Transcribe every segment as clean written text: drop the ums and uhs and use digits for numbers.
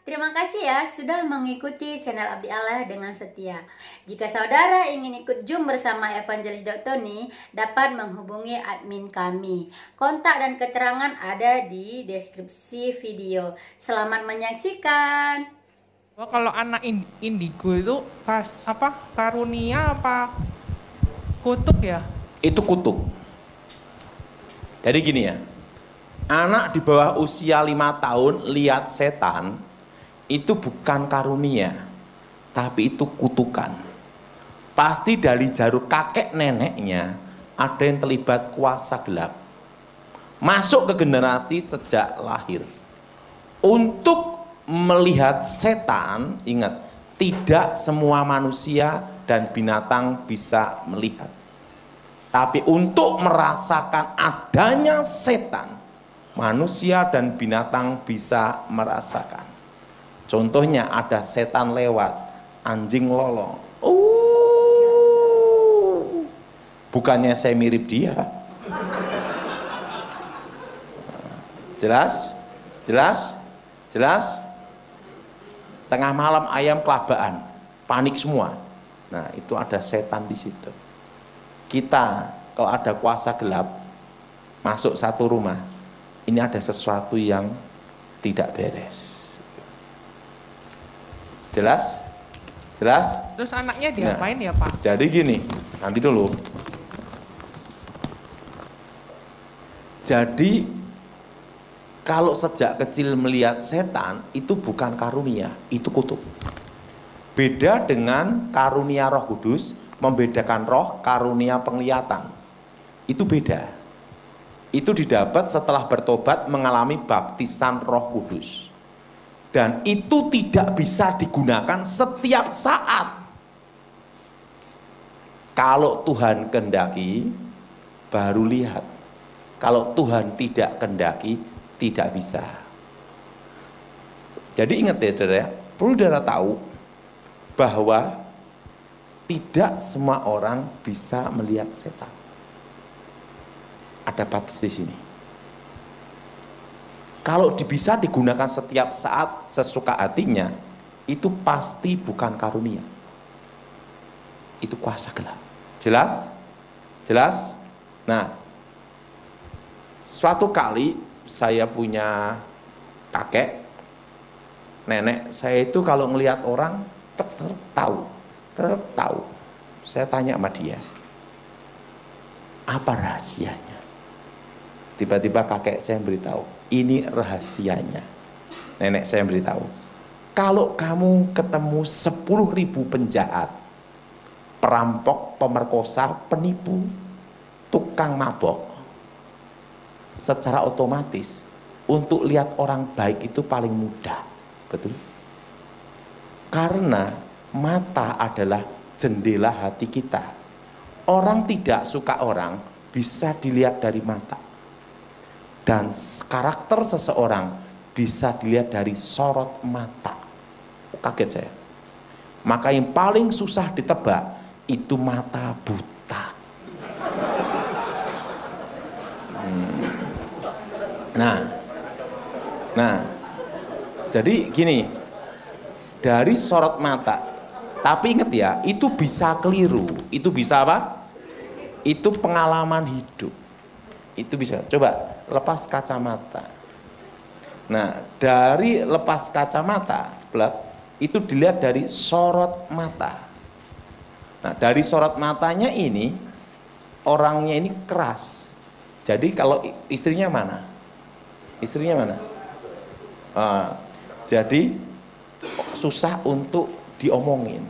Terima kasih ya sudah mengikuti channel Abdi Allah dengan setia. Jika saudara ingin ikut Zoom bersama Evangelis Tony, dapat menghubungi admin kami. Kontak dan keterangan ada di deskripsi video. Selamat menyaksikan. Oh, kalau anak indigo itu pas apa? Karunia apa kutuk ya? Itu kutuk. Jadi gini ya, anak di bawah usia 5 tahun lihat setan, itu bukan karunia, tapi itu kutukan. Pasti dari jalur kakek neneknya ada yang terlibat kuasa gelap. Masuk ke generasi sejak lahir. Untuk melihat setan, ingat, tidak semua manusia dan binatang bisa melihat. Tapi untuk merasakan adanya setan, manusia dan binatang bisa merasakan. Contohnya ada setan lewat, anjing lolong. Bukannya saya mirip dia. Jelas? Jelas? Jelas? Tengah malam ayam kelabaan, panik semua. Nah, itu ada setan di situ. Kita kalau ada kuasa gelap masuk satu rumah, ini ada sesuatu yang tidak beres. Jelas? Jelas? Terus anaknya diapain ya Pak? Jadi gini, nanti dulu. Jadi kalau sejak kecil melihat setan, itu bukan karunia, itu kutuk. Beda dengan karunia Roh Kudus, membedakan roh karunia penglihatan. Itu beda. Itu didapat setelah bertobat mengalami baptisan Roh Kudus. Dan itu tidak bisa digunakan setiap saat. Kalau Tuhan kehendaki, baru lihat. Kalau Tuhan tidak kehendaki, tidak bisa. Jadi ingat ya saudara, perlu saudara tahu bahwa tidak semua orang bisa melihat setan. Ada batas di sini. Kalau bisa digunakan setiap saat sesuka hatinya, itu pasti bukan karunia. Itu kuasa gelap. Jelas? Jelas? Nah, suatu kali saya punya kakek, nenek saya itu kalau melihat orang tahu. Saya tanya sama dia, apa rahasianya? Tiba-tiba kakek saya beritahu, ini rahasianya. Nenek saya beritahu, kalau kamu ketemu 10.000 penjahat, perampok, pemerkosa, penipu, tukang mabok, secara otomatis untuk lihat orang baik itu paling mudah. Betul? Karena mata adalah jendela hati kita. Orang tidak suka orang bisa dilihat dari mata. Dan karakter seseorang bisa dilihat dari sorot mata. Kaget saya. Maka yang paling susah ditebak itu mata buta. Nah, jadi gini, dari sorot mata. Tapi ingat ya, itu bisa keliru. Itu bisa apa? Itu pengalaman hidup. Itu bisa. Coba lepas kacamata. Nah, dari lepas kacamata, itu dilihat dari sorot mata. Nah, dari sorot matanya ini, orangnya ini keras. Jadi kalau istrinya mana? Istrinya mana? Jadi susah untuk diomongin.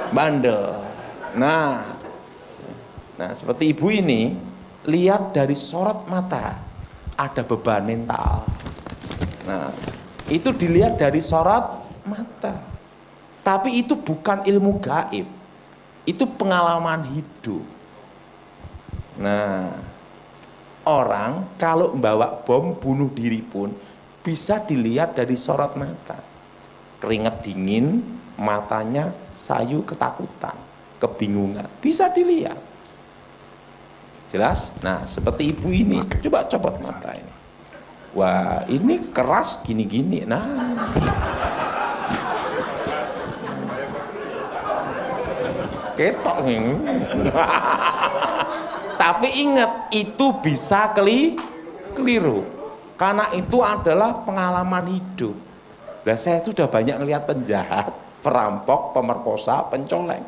Bandel. Nah, seperti ibu ini, lihat dari sorot mata, ada beban mental. Nah, itu dilihat dari sorot mata. Tapi itu bukan ilmu gaib, itu pengalaman hidup. Nah, orang kalau membawa bom bunuh diri pun bisa dilihat dari sorot mata. Keringat dingin, matanya sayu ketakutan, kebingungan, bisa dilihat. Jelas? Nah, seperti ibu ini, coba copot mata ini. Wah, ini keras gini-gini. Nah, ketok nih. Tapi ingat, itu bisa keliru. Karena itu adalah pengalaman hidup. Nah, saya itu udah banyak ngelihat penjahat, perampok, pemerkosa, pencoleng.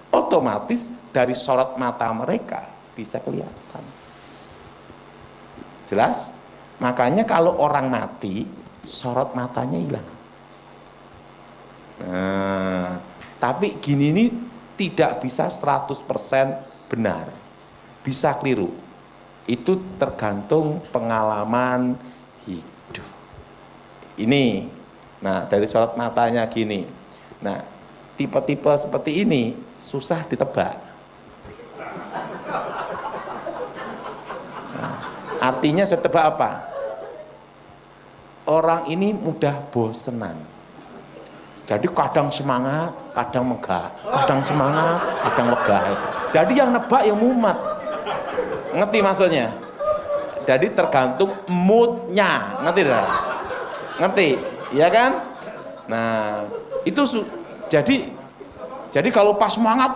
Otomatis dari sorot mata mereka bisa kelihatan. Jelas? Makanya kalau orang mati, sorot matanya hilang. Nah, tapi gini nih tidak bisa 100% benar. Bisa keliru. Itu tergantung pengalaman hidup. Ini, nah dari sorot matanya gini. Nah, tipe-tipe seperti ini susah ditebak. Nah, artinya saya tebak apa? Orang ini mudah bosenan. Jadi kadang semangat, kadang megah, kadang semangat, kadang megah. Jadi yang nebak yang mumet. Ngerti maksudnya? Jadi tergantung moodnya, ngerti dah? Ngerti, ya kan? Nah, itu jadi kalau pas semangat,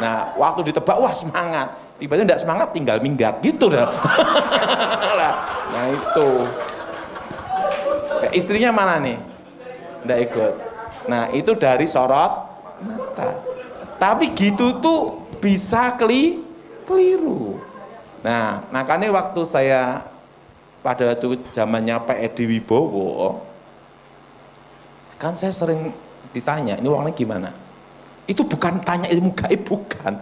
nah waktu ditebak wah semangat, tiba-tiba tidak semangat tinggal minggat gitu dah. Nah itu, istrinya mana nih? Nggak ikut. Nah itu dari sorot mata. Tapi gitu tuh bisa keliru. Nah makanya waktu saya pada waktu zamannya Pak Edi Wibowo, kan saya sering ditanya, ini orangnya gimana? Itu bukan tanya ilmu gaib, bukan.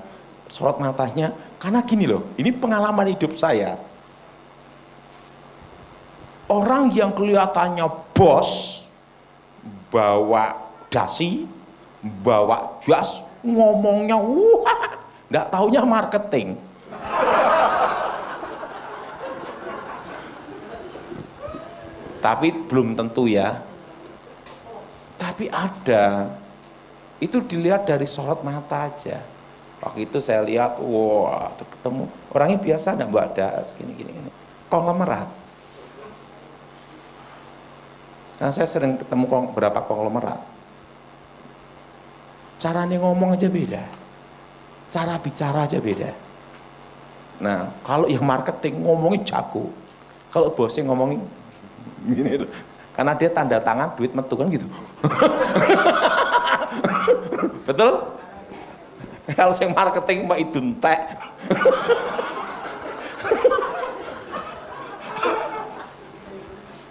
Sorot matanya, karena gini loh, ini pengalaman hidup saya. Orang yang kelihatannya bos, bawa dasi, bawa jas, ngomongnya wah, nggak taunya marketing. Tapi belum tentu ya. Tapi ada, itu dilihat dari sorot mata aja. Waktu itu saya lihat, wah, ketemu orangnya biasa, nggak bawa das, gini. Konglomerat. Nah, saya sering ketemu beberapa konglomerat. Caranya ngomong aja beda. Cara bicara aja beda. Nah, kalau yang marketing ngomongnya jago. Kalau bosnya ngomongin gini, karena dia tanda tangan duit metu kan gitu. Betul? Kalau yang marketing mah itu entek.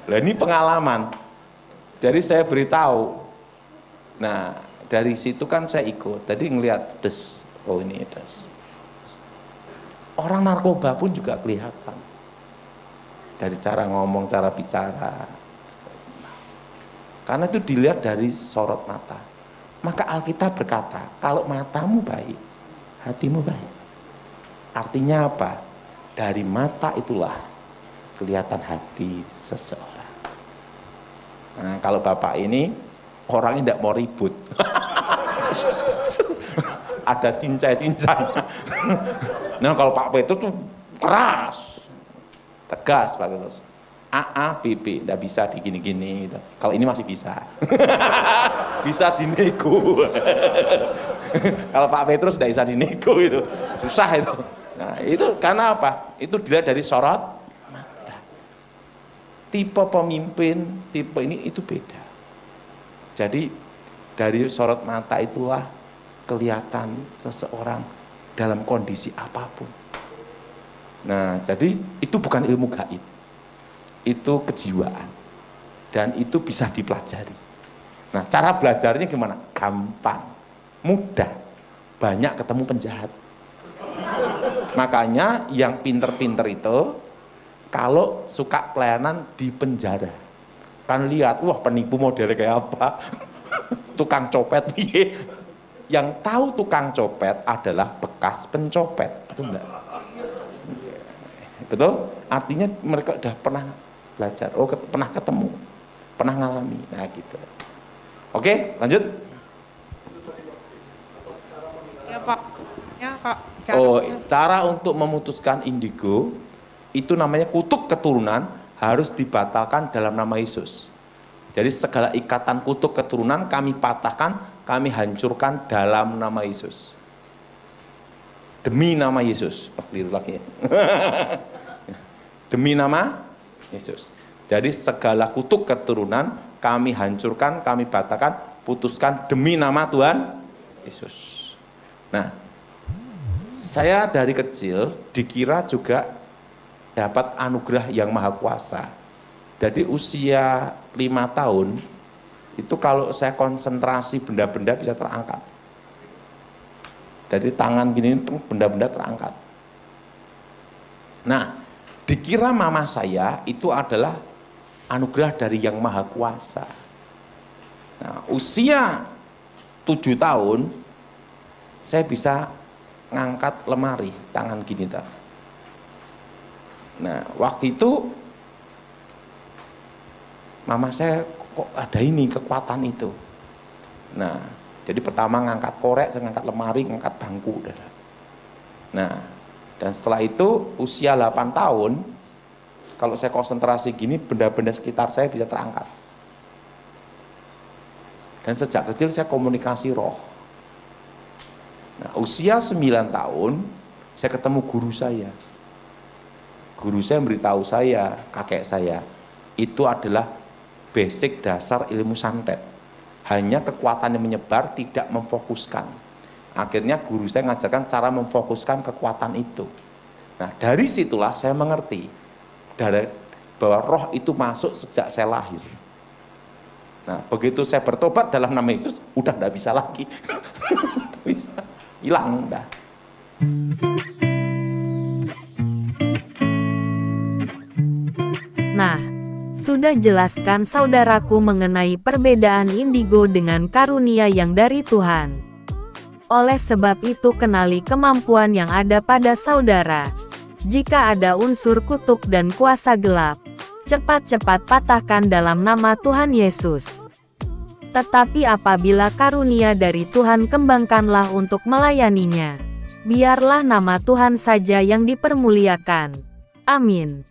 Lah ini pengalaman. Jadi saya beritahu. Nah, dari situ kan saya ikut. Tadi ngelihat des. Oh ini des. Orang narkoba pun juga kelihatan. Dari cara ngomong, cara bicara. Karena itu dilihat dari sorot mata. Maka Alkitab berkata, kalau matamu baik, hatimu baik. Artinya apa? Dari mata itulah kelihatan hati seseorang. Nah, kalau bapak ini orangnya tidak mau ribut. Ada cincai-cincainya. Nah, kalau Pak Petrus tuh keras, tegas Pak Petrus. A, B, tidak bisa di gini-gini. Gitu. Kalau ini masih bisa. Bisa dinego. Kalau Pak Petrus tidak bisa dinego itu. Susah itu. Nah, itu karena apa? Itu dilihat dari sorot. Tipe pemimpin, tipe ini itu beda. Jadi dari sorot mata itulah kelihatan seseorang dalam kondisi apapun. Nah, jadi itu bukan ilmu gaib. Itu kejiwaan. Dan itu bisa dipelajari. Nah, cara belajarnya gimana? Gampang, mudah. Banyak ketemu penjahat. Makanya yang pinter-pinter itu kalau suka pelayanan di penjara, kan lihat, wah penipu modelnya kayak apa, tukang copet, yang tahu tukang copet adalah bekas pencopet, betul enggak? Betul? Artinya mereka udah pernah belajar, pernah ketemu, pernah ngalami, nah gitu. Oke, lanjut. Ya Pak, ya Pak. Cara untuk memutuskan indigo itu namanya kutub keturunan harus dibatalkan dalam nama Yesus. Jadi segala ikatan kutuk keturunan kami patahkan, kami hancurkan dalam nama Yesus. Demi nama Yesus. Keliru lagi ya. Demi nama Yesus. Jadi segala kutuk keturunan kami hancurkan, kami batalkan, putuskan demi nama Tuhan Yesus. Nah, saya dari kecil dikira juga dapat anugerah yang maha kuasa. Jadi usia 5 tahun, itu kalau saya konsentrasi benda-benda bisa terangkat. Jadi tangan gini benda-benda terangkat. Nah, dikira mama saya itu adalah anugerah dari yang maha kuasa. Nah, usia 7 tahun, saya bisa ngangkat lemari, tangan gini tak. Nah, waktu itu mama saya kok ada ini kekuatan itu. Nah, jadi pertama ngangkat korek, saya ngangkat lemari, ngangkat bangku. Nah, dan setelah itu usia 8 tahun, kalau saya konsentrasi gini, benda-benda sekitar saya bisa terangkat. Dan sejak kecil saya komunikasi roh. Nah, usia 9 tahun, saya ketemu guru saya. Guru saya memberitahu saya, kakek saya, itu adalah basic dasar ilmu santet. Hanya kekuatan yang menyebar, tidak memfokuskan. Akhirnya guru saya mengajarkan cara memfokuskan kekuatan itu. Nah, dari situlah saya mengerti bahwa roh itu masuk sejak saya lahir. Nah, begitu saya bertobat dalam nama Yesus, udah enggak bisa lagi. Bisa. Hilang udah. Nah, sudah jelaskan saudaraku mengenai perbedaan indigo dengan karunia yang dari Tuhan. Oleh sebab itu kenali kemampuan yang ada pada saudara. Jika ada unsur kutuk dan kuasa gelap, cepat-cepat patahkan dalam nama Tuhan Yesus. Tetapi apabila karunia dari Tuhan, kembangkanlah untuk melayaninya. Biarlah nama Tuhan saja yang dipermuliakan. Amin.